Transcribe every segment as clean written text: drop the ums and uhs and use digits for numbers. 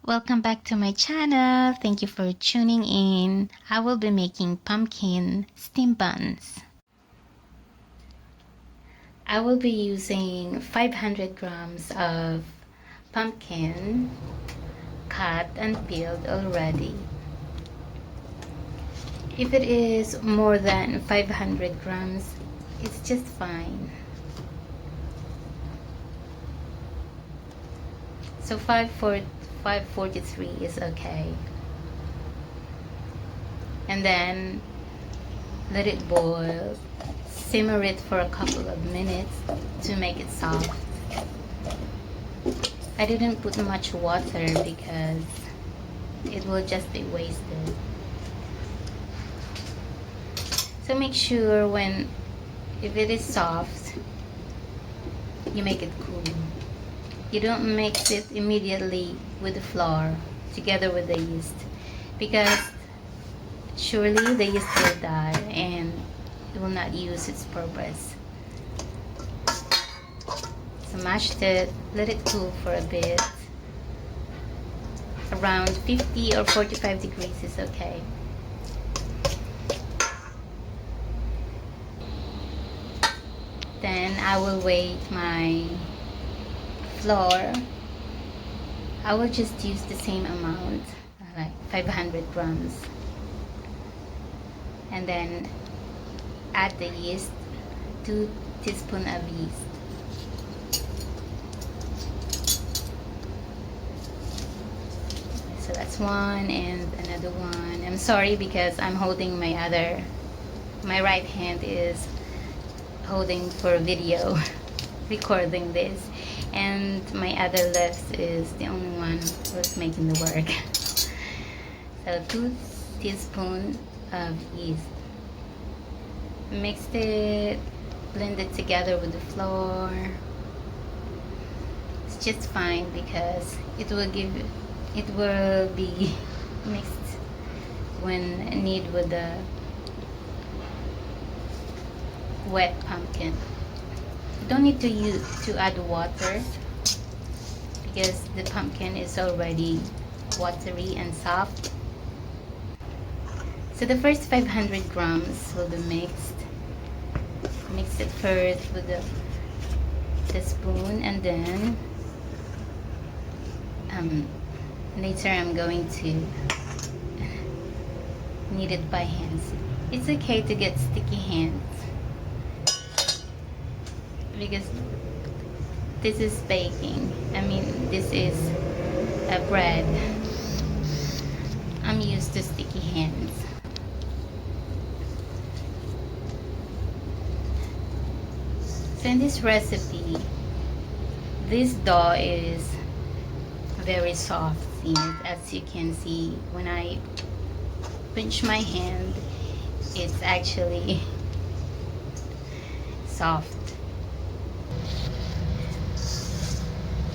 Welcome back to my channel. Thank you for tuning in. I will be making pumpkin steam buns. I will be using 500 grams of pumpkin cut and peeled already. If it is more than 500 grams, it's just fine. So 543 is okay. And then let it boil. Simmer it for a couple of minutes to make it soft. I didn't put much water because it will just be wasted. So make sure if it is soft, you make it cool. You don't mix it immediately with the flour together with the yeast, because surely the yeast will die and it will not use its purpose. So mash it, let it cool for a bit. Around 50 or 45 degrees is okay. Then I will weigh my flour. I will just use the same amount, like 500 grams. And then add the yeast, 2 teaspoons of yeast. So that's one and another one. I'm sorry because I'm holding my right hand is holding for video recording this, and my other left is the only one who's making the work. So 2 teaspoons of yeast. Mix it, blend it together with the flour. It's just fine because it will be mixed when kneaded with the wet pumpkin. You don't need to add water because the pumpkin is already watery and soft. So the first 500 grams will be mixed. Mix it first with the spoon, and then later I'm going to knead it by hands. It's okay to get sticky hands because this is baking. This is a bread. I'm used to sticky hands. So in this recipe, this dough is very soft. As you can see, when I pinch my hand, it's actually soft.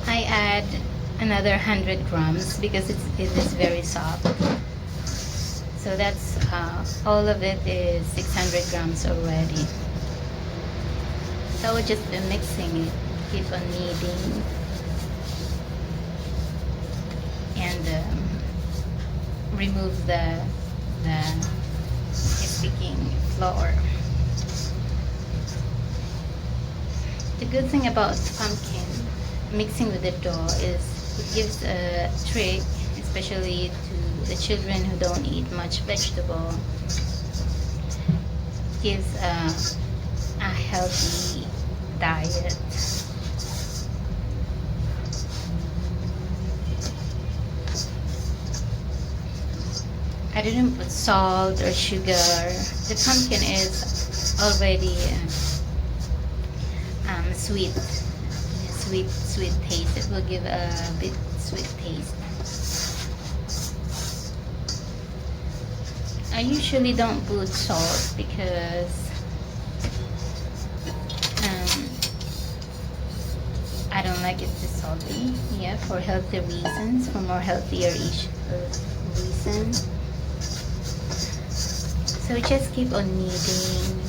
I add another 100 grams because it is very soft. So that's all of it is 600 grams already. So I will just be mixing it, keep on kneading, and remove the sticking flour. The good thing about pumpkin mixing with the dough is it gives a trick, especially to the children who don't eat much vegetable. It gives a healthy diet. I didn't put salt or sugar. The pumpkin is already sweet taste. It will give a bit sweet taste. I usually don't put salt because I don't like it too salty. Yeah, for healthy reasons, for more healthier reasons. So just keep on kneading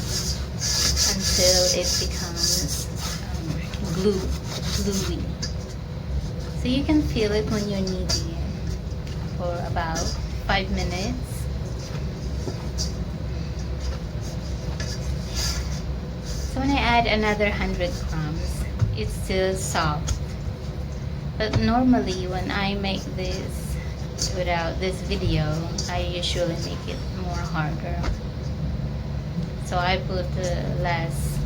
until it becomes gluey. So you can feel it when you're kneading it. for about 5 minutes. So when I add another 100 grams, it's still soft. But normally when I make this without this video, I usually make it more harder. So I put less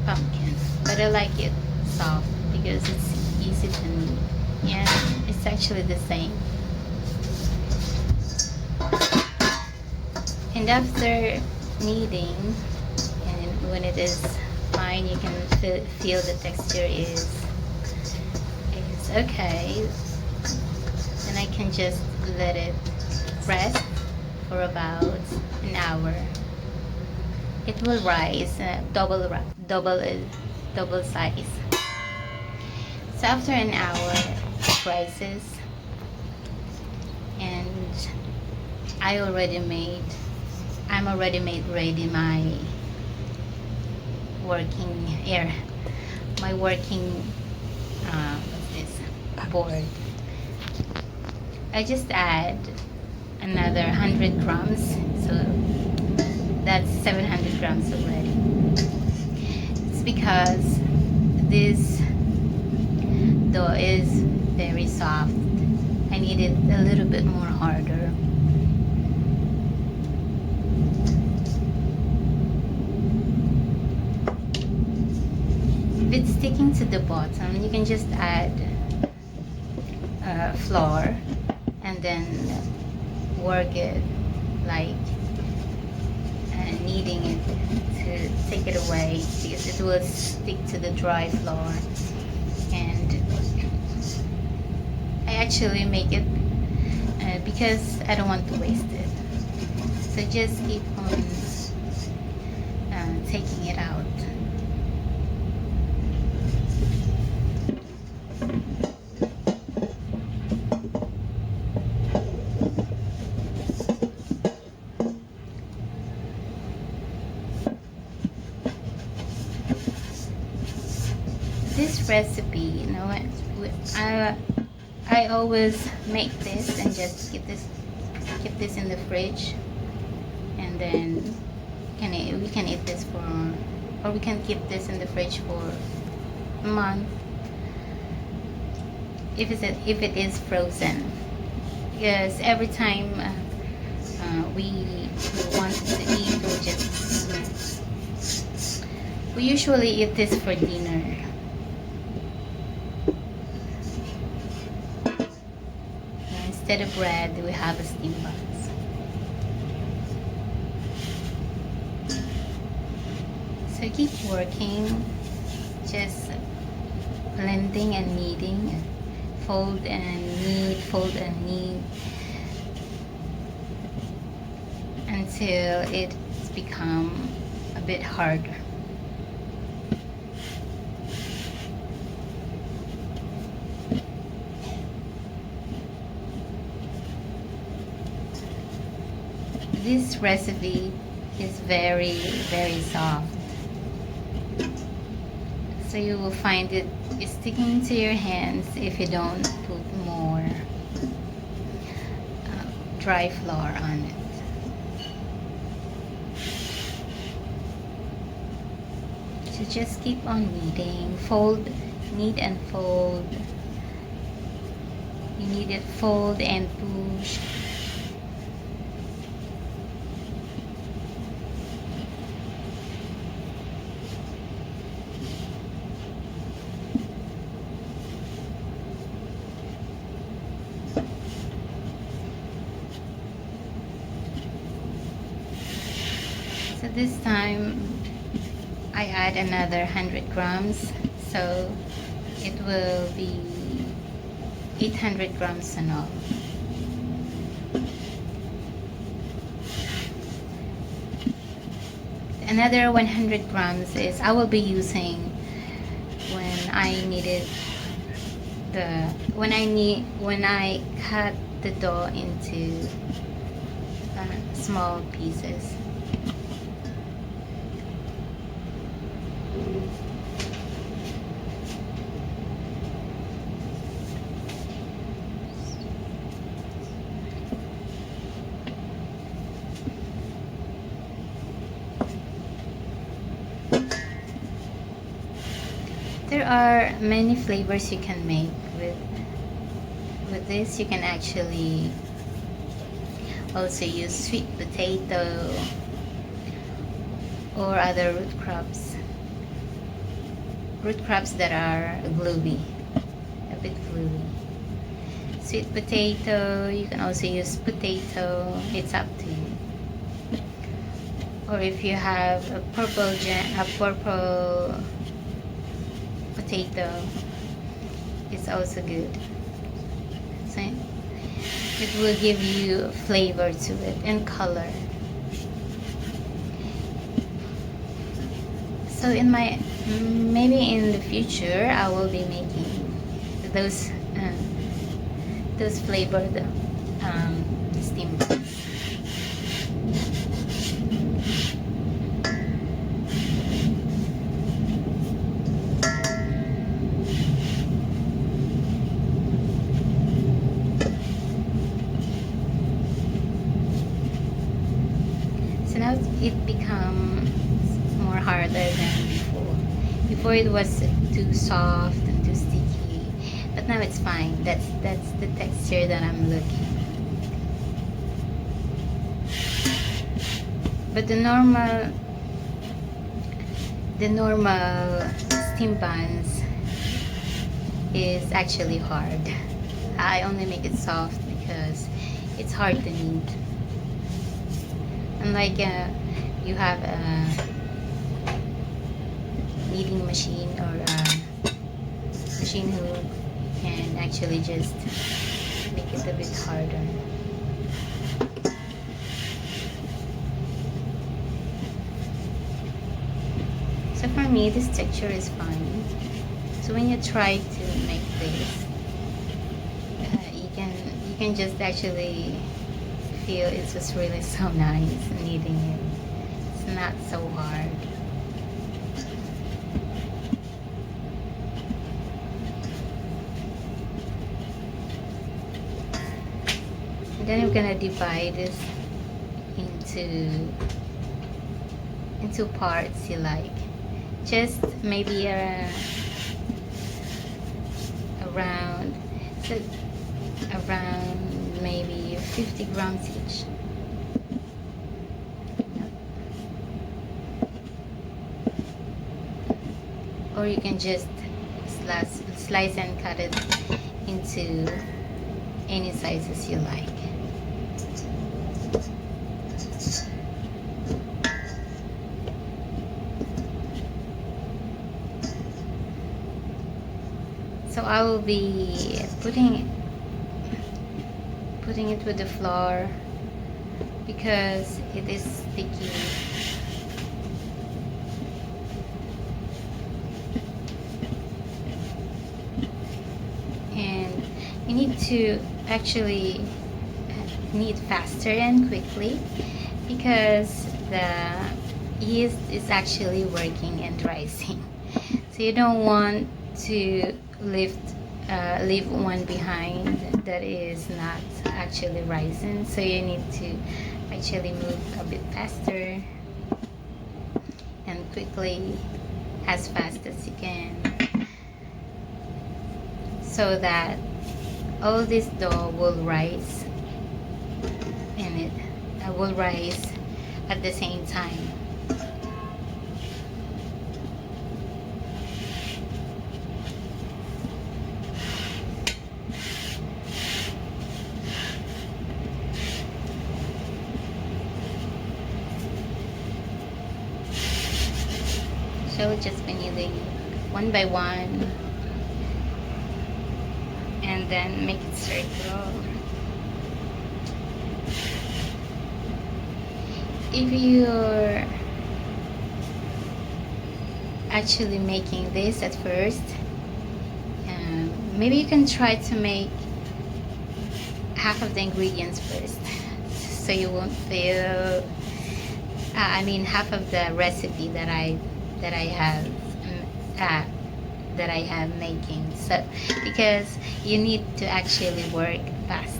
pumpkin, but I like it soft because it's easy to knead. Yeah, it's actually the same. And after kneading, and when it is fine, you can feel the texture is okay. Then I can just let it rest for about an hour. It will rise, double size. So after an hour, it rises, and I'm already made ready my working what's this, board. I just add another 100 grams, so that's 700 grams already. It's because this dough is very soft. I need it a little bit more harder. If it's sticking to the bottom, you can just add flour and then work it, like kneading it to take it away, because it will stick to the dry flour. And I actually make it because I don't want to waste it. So just keep on taking it out. This recipe, you know, I always make this and just keep this in the fridge, and then we can eat this or we can keep this in the fridge for a month if it is frozen. Because every time we want to eat, we usually eat this for dinner. Instead of bread, we have a steamed buns. So keep working, just blending and kneading, fold and knead until it's become a bit harder. This recipe is very, very soft, so you will find it sticking to your hands if you don't put more dry flour on it. So just keep on kneading, knead and fold. You need it, fold and push. So this time I add another 100 grams, so it will be 800 grams in all. Another 100 grams is I will be using when I cut the dough into small pieces. are many flavors you can make with this. You can actually also use sweet potato or other root crops that are gluey, a bit gluey. Sweet potato, you can also use potato, it's up to you. Or if you have a purple potato, it's also good. So it will give you flavor to it and color. So maybe in the future I will be making those flavored steam buns. So now it becomes more harder than before. Before it was too soft and too sticky, but now it's fine. That's the texture that I'm looking. But the normal steam buns is actually hard. I only make it soft because it's hard to knead. Unlike you have a kneading machine or a machine who can actually just make it a bit harder. So for me, this texture is fine. So when you try to make this, you can just actually feel it's just really so nice kneading it. It's not so hard. And then I'm gonna divide this into parts you like. Just maybe around maybe 50 grams each. Or you can just slice and cut it into any sizes you like. So I will be putting it with the flour because it is sticky. And you need to actually knead faster and quickly because the yeast is actually working and rising. So you don't want to leave one behind that is not actually rising. So you need to actually move a bit faster and quickly, as fast as you can, so that all this dough will rise and it will rise at the same time. So just be kneading one by one and then make it circle. If you're actually making this at first, maybe you can try to make half of the ingredients first so you won't feel half of the recipe that I have making, so because you need to actually work fast.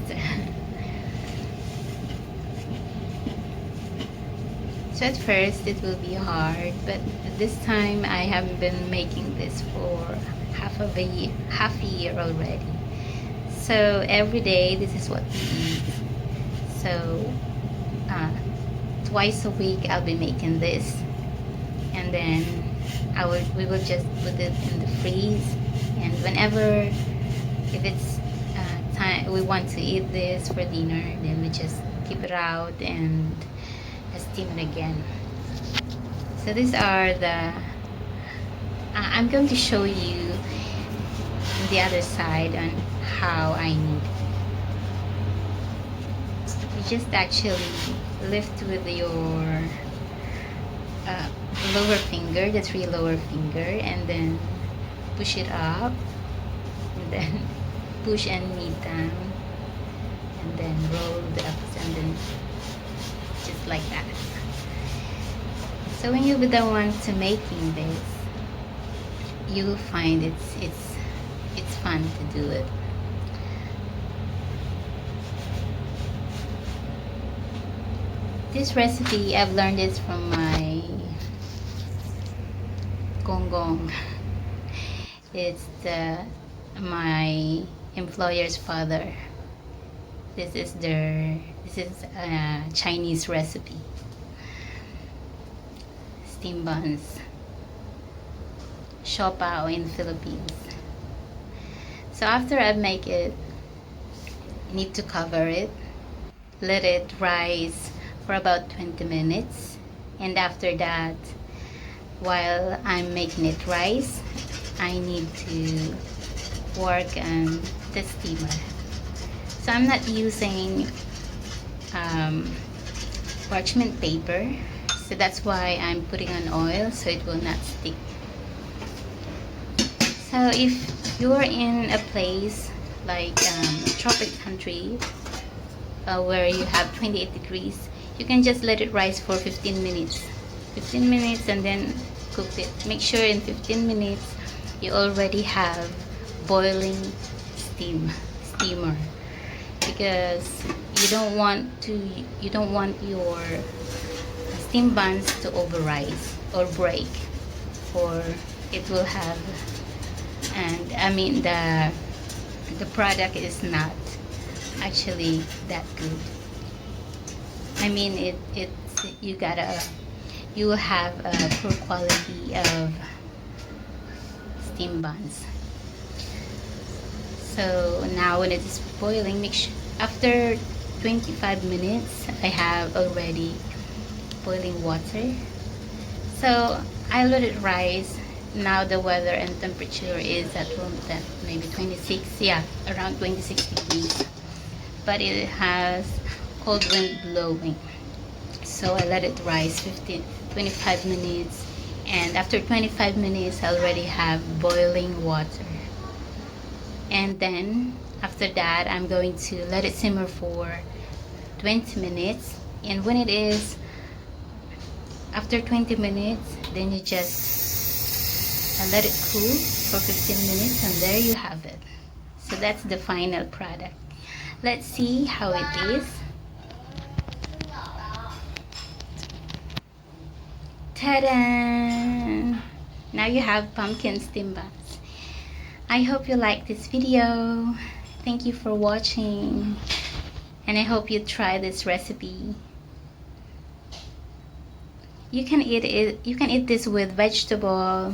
So at first it will be hard, but this time I haven't been making this for half a year already. So every day this is what we eat. So twice a week I'll be making this, and then we will just put it in the freeze, and whenever if it's time we want to eat this for dinner, then we just keep it out and steam it again. So these are the I'm going to show you the other side on how I knead. You just actually lift with your lower finger, the 3 lower finger, and then push it up, and then push and knead down, and then roll the ups, and then just like that. So when you'll be the one to making this, you will find it's fun to do it. This recipe, I've learned it from my gonggong. It's my employer's father. This is a Chinese recipe. Steam buns, siopao in Philippines. So after I make it, you need to cover it, let it rise for about 20 minutes, and after that, while I'm making it rise, I need to work on the steamer. So I'm not using parchment paper, so that's why I'm putting on oil so it will not stick. So if you're in a place like tropic country where you have 28 degrees, you can just let it rise for 15 minutes and then cook it. Make sure in 15 minutes you already have boiling steamer, because you don't want your steam buns to overrise or break, or it will have, and I mean the product is not actually that good. I mean you will have a poor quality of steam buns. So now when it is boiling, make sure after 25 minutes I have already boiling water. So I let it rise. Now the weather and temperature is at room temp, maybe 26, around 26 degrees, but it has cold wind blowing. So I let it rise 25 minutes, and after 25 minutes I already have boiling water. And then after that I'm going to let it simmer for 20 minutes, and when it is after 20 minutes, then you just let it cool for 15 minutes, and there you have it. So that's the final product. Let's see how it is. Ta-da! Now you have pumpkin steam buns. I hope you like this video. Thank you for watching, and I hope you try this recipe. You can eat it. You can eat this with vegetable,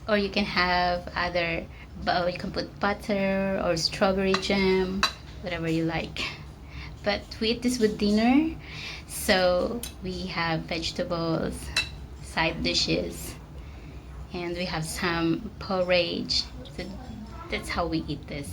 or you can have you can put butter or strawberry jam, whatever you like. But we eat this with dinner, so we have vegetables, side dishes, and we have some porridge. So that's how we eat this.